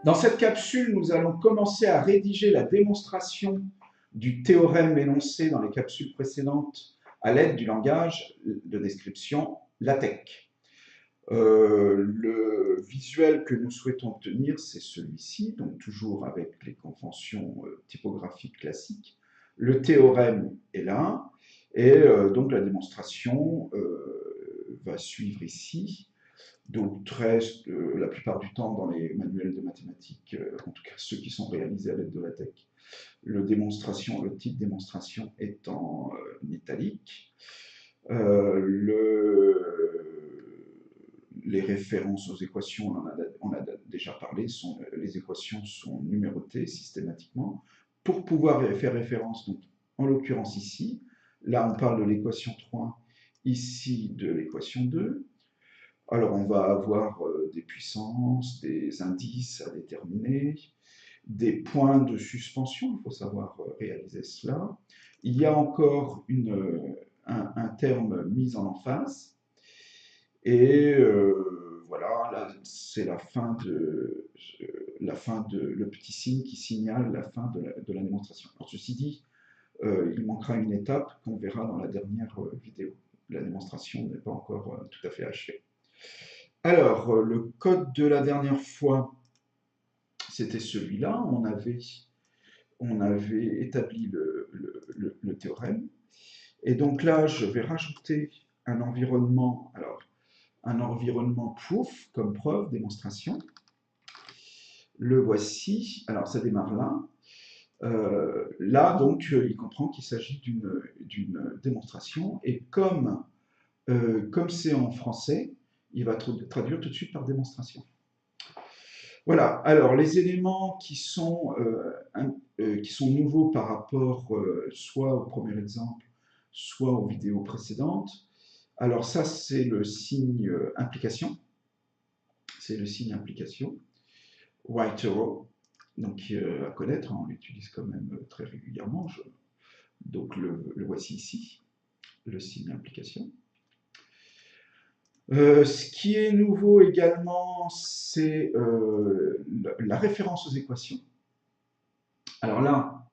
Dans cette capsule, nous allons commencer à rédiger la démonstration du théorème énoncé dans les capsules précédentes à l'aide du langage de description LaTeX. Le visuel que nous souhaitons obtenir, c'est celui-ci, donc toujours avec les conventions typographiques classiques. Le théorème est là, et donc la démonstration va suivre ici. Donc la plupart du temps dans les manuels de mathématiques, en tout cas ceux qui sont réalisés à l'aide de LaTeX, le titre démonstration est en italique. Les références aux équations, on a déjà parlé, les équations sont numérotées systématiquement. Pour pouvoir faire référence, donc, en l'occurrence ici, là on parle de l'équation 3, ici de l'équation 2. Alors on va avoir des puissances, des indices à déterminer, des points de suspension, il faut savoir réaliser cela. Il y a encore un terme mis en emphase. Et voilà, là c'est la fin de le petit signe qui signale la fin de la démonstration. Alors ceci dit, il manquera une étape qu'on verra dans la dernière vidéo. La démonstration n'est pas encore tout à fait achevée. Alors, le code de la dernière fois, c'était celui-là. On avait établi le théorème. Et donc là, je vais rajouter un environnement, alors un environnement proof comme preuve, démonstration. Le voici. Alors, ça démarre là. Là, donc, il comprend qu'il s'agit d'une démonstration. Et comme c'est en français, il va traduire tout de suite par démonstration. Voilà, alors les éléments qui sont nouveaux par rapport soit au premier exemple, soit aux vidéos précédentes. Alors ça, c'est le signe implication. C'est le signe implication. White arrow, donc à connaître, on l'utilise quand même très régulièrement. Donc le voici ici, le signe implication. Ce qui est nouveau également, c'est la référence aux équations. Alors là,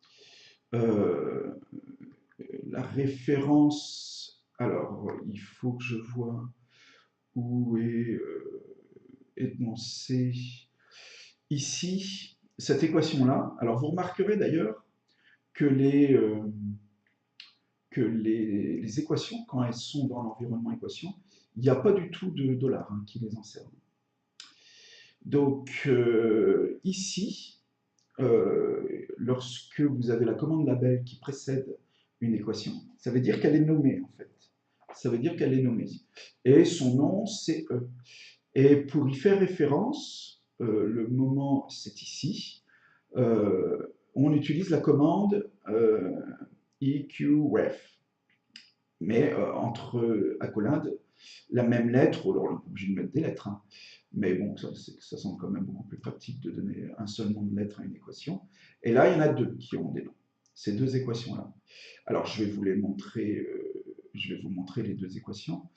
la référence, alors il faut que je vois où est énoncée ici, cette équation-là. Alors vous remarquerez d'ailleurs que les équations, quand elles sont dans l'environnement équation, il n'y a pas du tout de dollar qui les enseigne. Donc ici, lorsque vous avez la commande label qui précède une équation, ça veut dire qu'elle est nommée en fait. Ça veut dire qu'elle est nommée. Et son nom, c'est E. Et pour y faire référence, le moment, c'est ici, on utilise la commande EQREF. Mais entre accolades, la même lettre, alors on est obligé de mettre des lettres, hein. Mais bon, ça semble quand même beaucoup plus pratique de donner un seul nom de lettre à une équation. Et là, il y en a deux qui ont des noms, ces deux équations-là. Alors, je vais vous montrer les deux équations.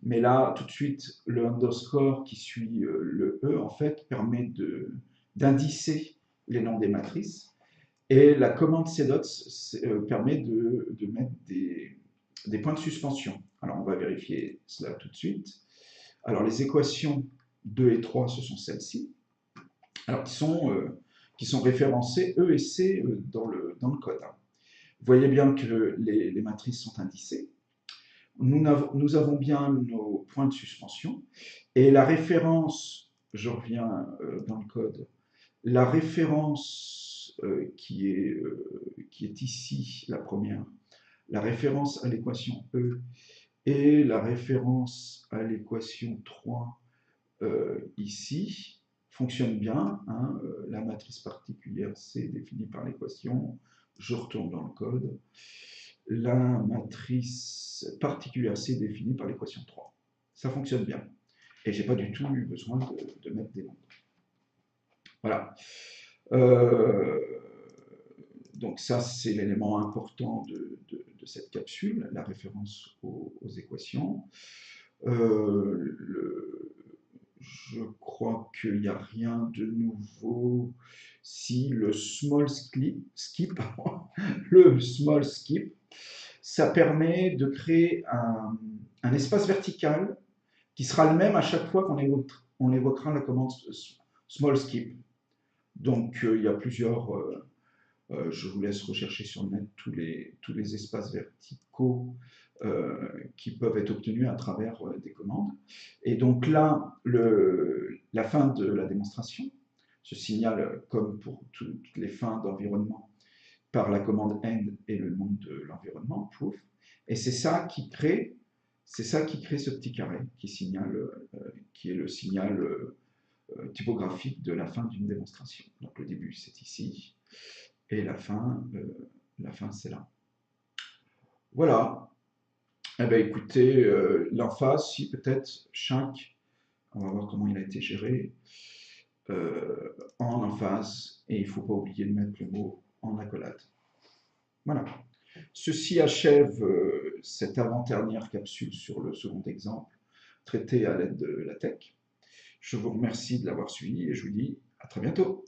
Mais là, tout de suite, le underscore qui suit le E, en fait, permet d'indicer les noms des matrices. Et la commande cdots permet de mettre des points de suspension. Alors, on va vérifier cela tout de suite. Alors, les équations 2 et 3, ce sont celles-ci, alors qui sont référencées E et C dans le code. Vous voyez bien que les matrices sont indicées. Nous avons bien nos points de suspension. Et la référence, je reviens dans le code, la référence qui est ici, la première, la référence à l'équation E et la référence à l'équation 3 ici fonctionne bien. Hein, la matrice particulière C définie par l'équation, je retourne dans le code. La matrice particulière C définie par l'équation 3. Ça fonctionne bien. Et je n'ai pas du tout eu besoin de mettre des nombres. Voilà. Donc ça, c'est l'élément important de cette capsule, la référence aux équations. Je crois qu'il n'y a rien de nouveau. Si le le small skip, ça permet de créer un espace vertical qui sera le même à chaque fois on évoquera la commande small skip. Donc il y a plusieurs, je vous laisse rechercher sur le net tous les espaces verticaux qui peuvent être obtenus à travers des commandes. Et donc là, la fin de la démonstration se signale, comme pour toutes les fins d'environnement, par la commande end et le nom de l'environnement, proof. Et c'est ça qui crée ce petit carré qui signale, qui est le signal typographique de la fin d'une démonstration. Donc le début c'est ici et la fin c'est là. Voilà. Eh bien, écoutez, l'emphase, si peut-être chaque, on va voir comment il a été géré, en emphase, et il ne faut pas oublier de mettre le mot en accolade. Voilà. Ceci achève cette avant-dernière capsule sur le second exemple, traité à l'aide de la tech. Je vous remercie de l'avoir suivi et je vous dis à très bientôt.